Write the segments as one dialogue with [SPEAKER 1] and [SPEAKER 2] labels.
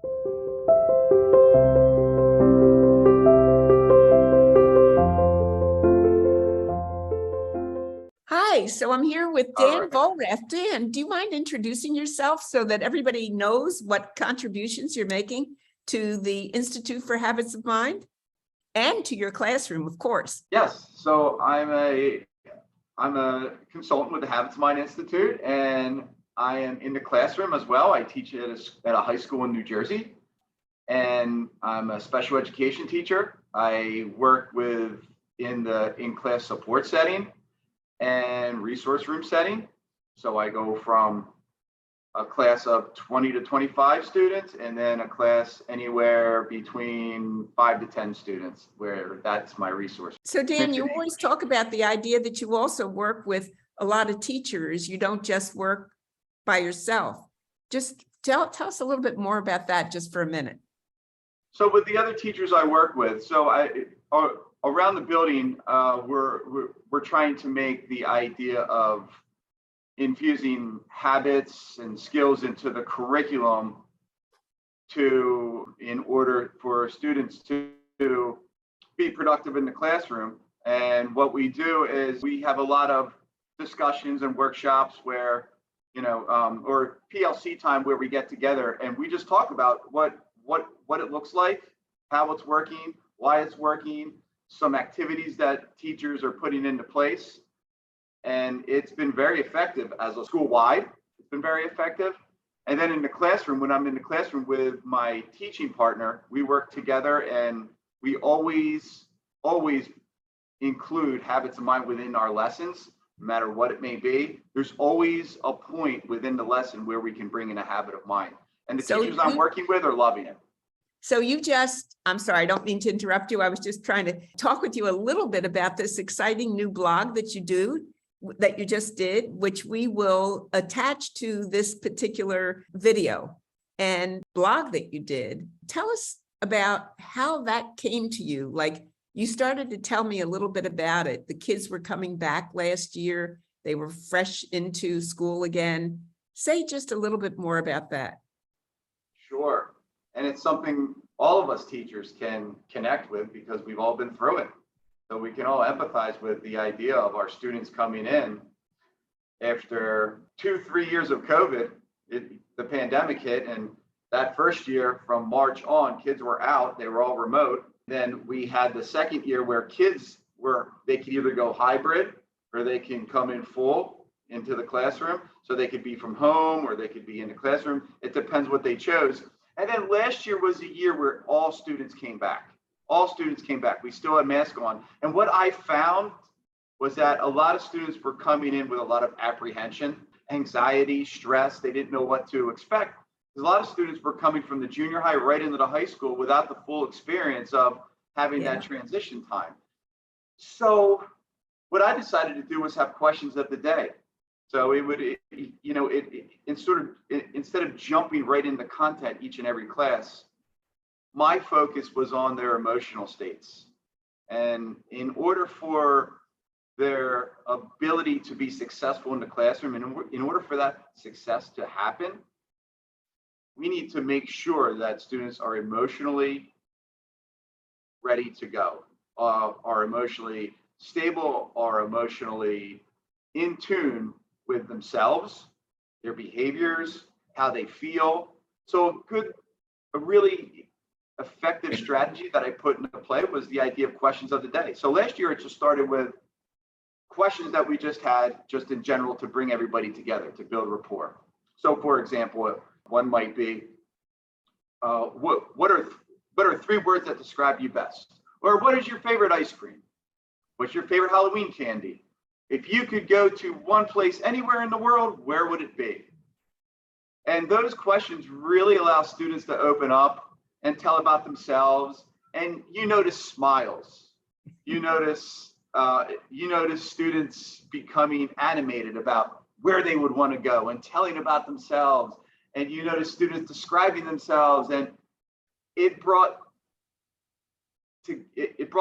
[SPEAKER 1] Hi, so I'm here with
[SPEAKER 2] All
[SPEAKER 1] Dan
[SPEAKER 2] right.
[SPEAKER 1] Vollrath. Dan, do you mind introducing yourself so that everybody knows what contributions you're making to the Institute for Habits of Mind and to your classroom, of course?
[SPEAKER 2] Yes. So I'm a consultant with the Habits of Mind Institute, and I am in the classroom as well. I teach at a high school in New Jersey, and I'm a special education teacher. I work in-class support setting and resource room setting. So I go from a class of 20 to 25 students, and then a class anywhere between 5 to 10 students, where that's my resource.
[SPEAKER 1] So Dan, you always talk about the idea that you also work with a lot of teachers. You don't just work by yourself. Just tell us a little bit more about that just for a minute.
[SPEAKER 2] So with the other teachers I work with, around the building, we're trying to make the idea of infusing habits and skills into the curriculum in order for students to be productive in the classroom. And what we do is we have a lot of discussions and workshops where, or PLC time, where we get together and we just talk about what it looks like, how it's working, why it's working, some activities that teachers are putting into place. And it's been very effective as a school-wide. It's been very effective. And then in the classroom, when I'm in the classroom with my teaching partner, we work together, and we always include habits of mind within our lessons, no matter what it may be. There's always a point within the lesson where we can bring in a habit of mind. And the teachers I'm working with are loving it.
[SPEAKER 1] So I'm sorry, I don't mean to interrupt you. I was just trying to talk with you a little bit about this exciting new blog that you just did, which we will attach to this particular video and blog that you did. Tell us about how that came to you. Like, you started to tell me a little bit about it. The kids were coming back last year. They were fresh into school again. Say just a little bit more about that.
[SPEAKER 2] Sure. And it's something all of us teachers can connect with because we've all been through it. So we can all empathize with the idea of our students coming in after 2-3 years of COVID. The pandemic hit, and that first year from March on, kids were out, they were all remote. Then we had the second year where they could either go hybrid or they can come in full into the classroom. So they could be from home or they could be in the classroom. It depends what they chose. And then last year was a year where all students came back. All students came back. We still had masks on. And what I found was that a lot of students were coming in with a lot of apprehension, anxiety, stress. They didn't know what to expect. A lot of students were coming from the junior high right into the high school without the full experience of having that transition time. So what I decided to do was have questions of the day. So instead of jumping right into content each and every class, my focus was on their emotional states. And in order for their ability to be successful in the classroom, and in order for that success to happen, we need to make sure that students are emotionally ready to go, are emotionally stable, are emotionally in tune with themselves, their behaviors, how they feel. So a really effective strategy that I put into play was the idea of questions of the day. So last year, it just started with questions that we just had just in general to bring everybody together, to build rapport. So for example, one might be, what are 3 words that describe you best? Or what is your favorite ice cream? What's your favorite Halloween candy? If you could go to one place anywhere in the world, where would it be? And those questions really allow students to open up and tell about themselves. And you notice smiles. You notice students becoming animated about where they would want to go and telling about themselves. And you notice students describing themselves, and it brought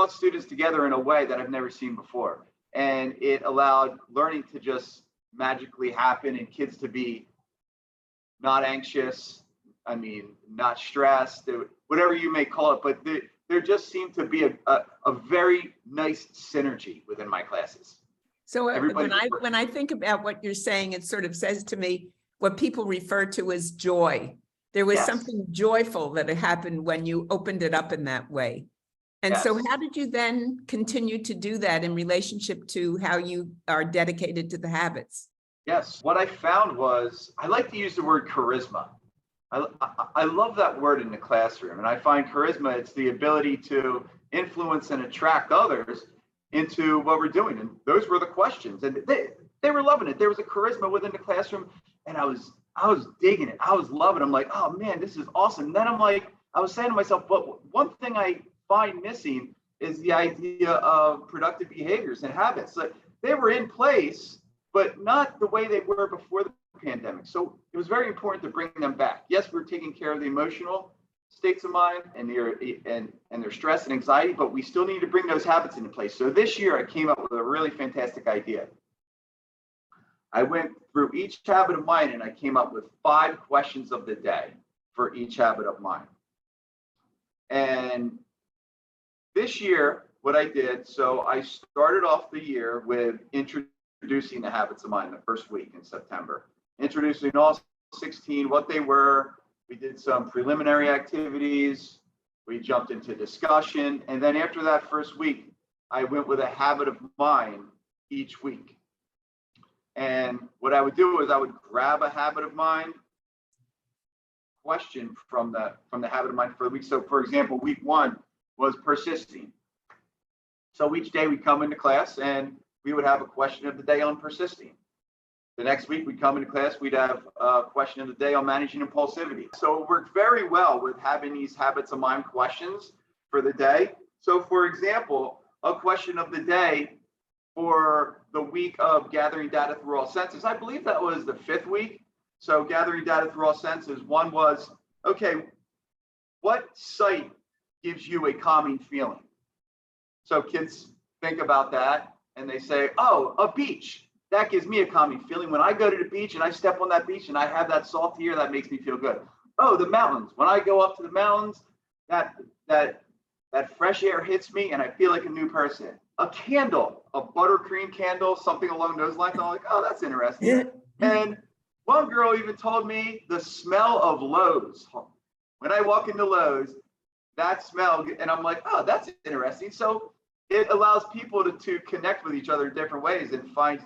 [SPEAKER 2] students together in a way that I've never seen before. And it allowed learning to just magically happen and kids to be not anxious, I mean, not stressed, whatever you may call it, but there just seemed to be a very nice synergy within my classes.
[SPEAKER 1] So
[SPEAKER 2] Everybody
[SPEAKER 1] when I think about what you're saying, it sort of says to me what people refer to as joy. There was
[SPEAKER 2] Yes.
[SPEAKER 1] something joyful that happened when you opened it up in that way. And so
[SPEAKER 2] Yes.
[SPEAKER 1] how did you then continue to do that in relationship to how you are dedicated to the habits?
[SPEAKER 2] Yes, what I found was I like to use the word charisma. I love that word in the classroom, and I find charisma, it's the ability to influence and attract others into what we're doing. And those were the questions, and they were loving it. There was a charisma within the classroom, and I was digging it. I was loving it. I'm like, oh man, this is awesome. And then I was saying to myself, but one thing I find missing is the idea of productive behaviors and habits. Like, they were in place, but not the way they were before the pandemic. So it was very important to bring them back. Yes, we're taking care of the emotional states of mind and their stress and anxiety, but we still need to bring those habits into place. So this year I came up with a really fantastic idea. I went through each habit of mine and I came up with 5 questions of the day for each habit of mine. And this year, what I did, so I started off the year with introducing the habits of mind the first week in September, introducing all 16, what they were. We did some preliminary activities. We jumped into discussion. And then after that first week, I went with a habit of mind each week. And what I would do is I would grab a habit of mind question from the habit of mind for the week. So for example, week 1 was persisting. So each day we come into class and we would have a question of the day on persisting. The next week we'd come into class, we'd have a question of the day on managing impulsivity. So it worked very well with having these habits of mind questions for the day. So for example, a question of the day for the week of gathering data through all senses, I believe that was the 5th week. So gathering data through all senses, one was, okay, what sight gives you a calming feeling? So kids think about that and they say, oh, a beach. That gives me a calming feeling. When I go to the beach and I step on that beach and I have that salty air, that makes me feel good. Oh, the mountains. When I go up to the mountains, that fresh air hits me and I feel like a new person. A candle, a buttercream candle, something along those lines. I'm like, oh, that's interesting.
[SPEAKER 1] Yeah.
[SPEAKER 2] And one girl even told me the smell of Lowe's. When I walk into Lowe's, that smell, and I'm like, oh, that's interesting. So it allows people to connect with each other in different ways and find,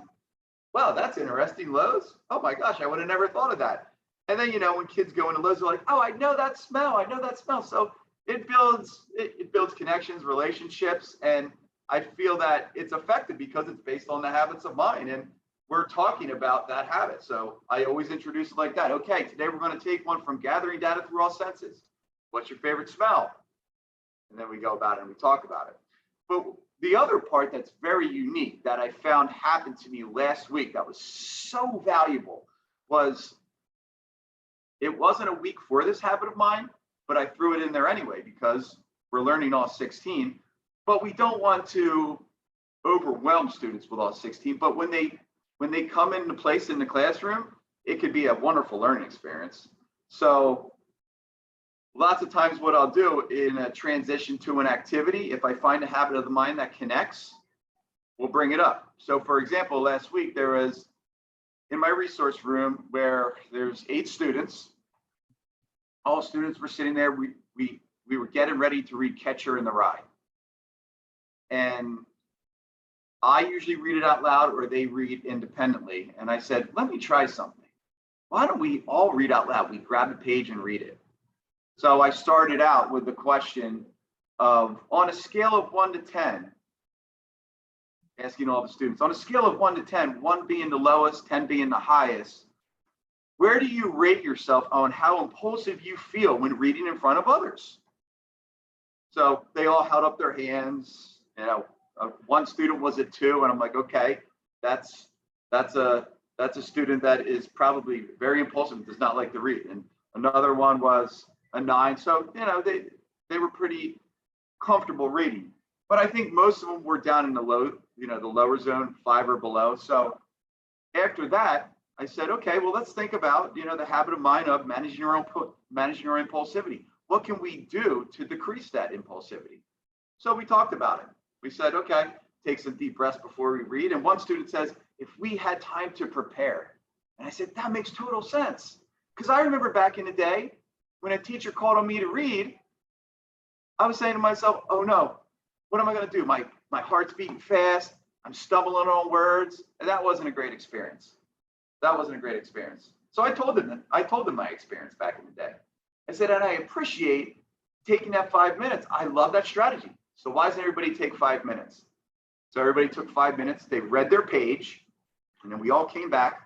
[SPEAKER 2] wow, that's interesting, Lowe's. Oh my gosh, I would have never thought of that. And then, when kids go into Lowe's, they're like, oh, I know that smell. I know that smell. So it builds connections, relationships, and I feel that it's effective because it's based on the habits of mind. And we're talking about that habit. So I always introduce it like that. Okay, today we're going to take one from gathering data through all senses. What's your favorite smell? And then we go about it and we talk about it. But the other part that's very unique that I found happened to me last week that was so valuable was it wasn't a week for this habit of mine, but I threw it in there anyway because we're learning all 16. But we don't want to overwhelm students with all 16. But when they come into place in the classroom, it could be a wonderful learning experience. So lots of times what I'll do in a transition to an activity, if I find a habit of the mind that connects, we'll bring it up. So for example, last week there was in my resource room where there's 8 students. All students were sitting there. We were getting ready to read Catcher in the Rye. And I usually read it out loud or they read independently. And I said, let me try something. Why don't we all read out loud? We grab a page and read it. So I started out with the question of, on a scale of 1 to 10, asking all the students, on a scale of 1 to 10, 1 being the lowest, 10 being the highest, where do you rate yourself on how impulsive you feel when reading in front of others? So they all held up their hands. One student was at 2, and I'm like, okay, that's a student that is probably very impulsive and does not like to read. And another one was a 9. So, they were pretty comfortable reading. But I think most of them were down in the lower zone, 5 or below. So after that, I said, okay, well, let's think about, the habit of mind of managing your impulsivity. What can we do to decrease that impulsivity? So we talked about it. We said, okay, take some deep breaths before we read. And one student says, if we had time to prepare. And I said, that makes total sense. Because I remember back in the day when a teacher called on me to read, I was saying to myself, oh no, what am I going to do? My heart's beating fast. I'm stumbling on words. And that wasn't a great experience. So I told them my experience back in the day. I said, and I appreciate taking that 5 minutes. I love that strategy. So why doesn't everybody take 5 minutes? So everybody took 5 minutes. They read their page, and then we all came back.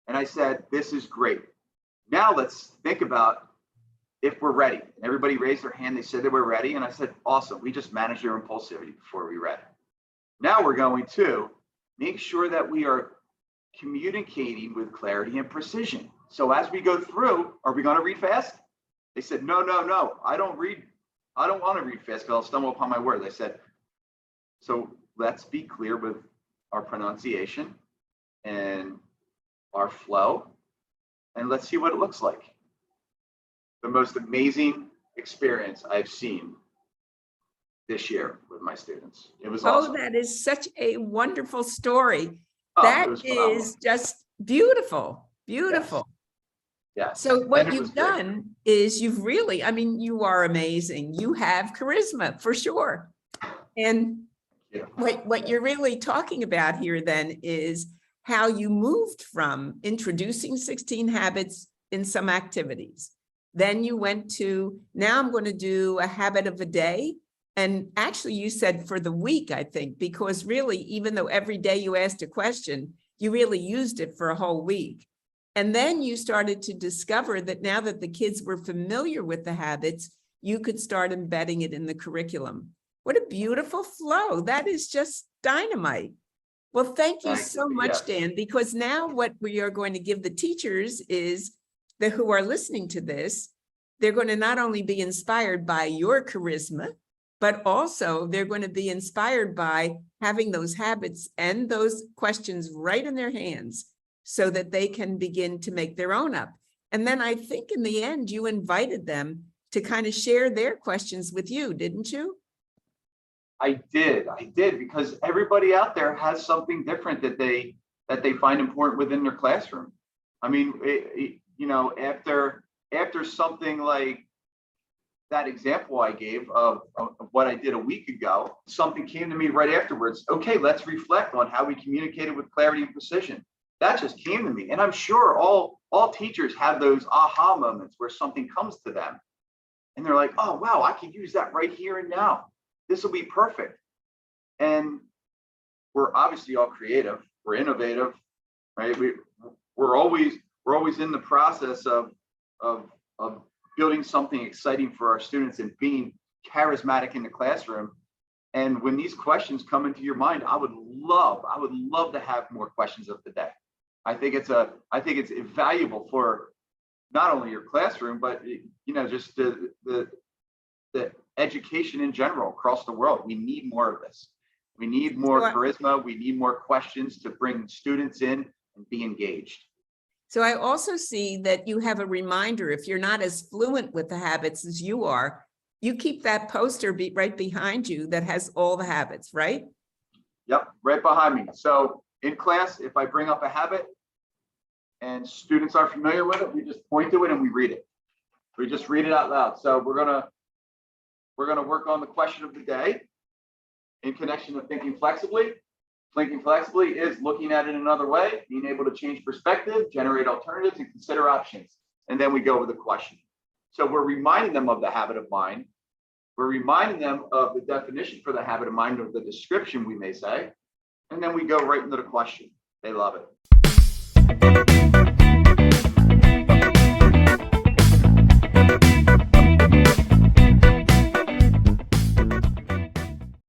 [SPEAKER 2] And I said, this is great. Now let's think about if we're ready. And everybody raised their hand. They said they were ready. And I said, awesome. We just managed your impulsivity before we read. Now we're going to make sure that we are communicating with clarity and precision. So as we go through, are we going to read fast? They said, no. I don't want to read fast because I'll stumble upon my words. I said, so let's be clear with our pronunciation and our flow, and let's see what it looks like. The most amazing experience I've seen this year with my students. It was awesome.
[SPEAKER 1] Oh, that is such a wonderful story.
[SPEAKER 2] Oh,
[SPEAKER 1] That
[SPEAKER 2] it was phenomenal.
[SPEAKER 1] is just beautiful.
[SPEAKER 2] Yeah.
[SPEAKER 1] So what you've done is you've really, you are amazing. You have charisma for sure. And what you're really talking about here then is how you moved from introducing 16 habits in some activities. Then you went to, now I'm going to do a habit of a day. And actually you said for the week, I think, because really, even though every day you asked a question, you really used it for a whole week. And then you started to discover that now that the kids were familiar with the habits, you could start embedding it in the curriculum. What a beautiful flow. That is just dynamite. Well, thank you so much, Dan, because now what we are going to give the teachers is that who are listening to this, they're going to not only be inspired by your charisma, but also they're going to be inspired by having those habits and those questions right in their hands so that they can begin to make their own up. And then I think in the end, you invited them to kind of share their questions with you, didn't you?
[SPEAKER 2] I did, because everybody out there has something different that they find important within their classroom. After something like that example I gave of what I did a week ago, something came to me right afterwards. Okay, let's reflect on how we communicated with clarity and precision. That just came to me. And I'm sure all teachers have those aha moments where something comes to them. And they're like, oh, wow, I can use that right here and now. This will be perfect. And we're obviously all creative. We're innovative, right? We're always in the process of building something exciting for our students and being charismatic in the classroom. And when these questions come into your mind, I would love to have more questions of the day. I think it's valuable for not only your classroom, but just the education in general across the world. We need more of this. We need more charisma. We need more questions to bring students in and be engaged.
[SPEAKER 1] So I also see that you have a reminder, if you're not as fluent with the habits as you are, you keep that poster right behind you that has all the habits, right?
[SPEAKER 2] Yep, right behind me. So in class, if I bring up a habit and students are familiar with it, we just point to it and we read it. We just read it out loud. So we're gonna work on the question of the day in connection to thinking flexibly. Thinking flexibly is looking at it another way, being able to change perspective, generate alternatives, and consider options. And then we go with the question. So we're reminding them of the habit of mind. We're reminding them of the definition for the habit of mind, or the description, we may say. And then we go right into the question. They love it.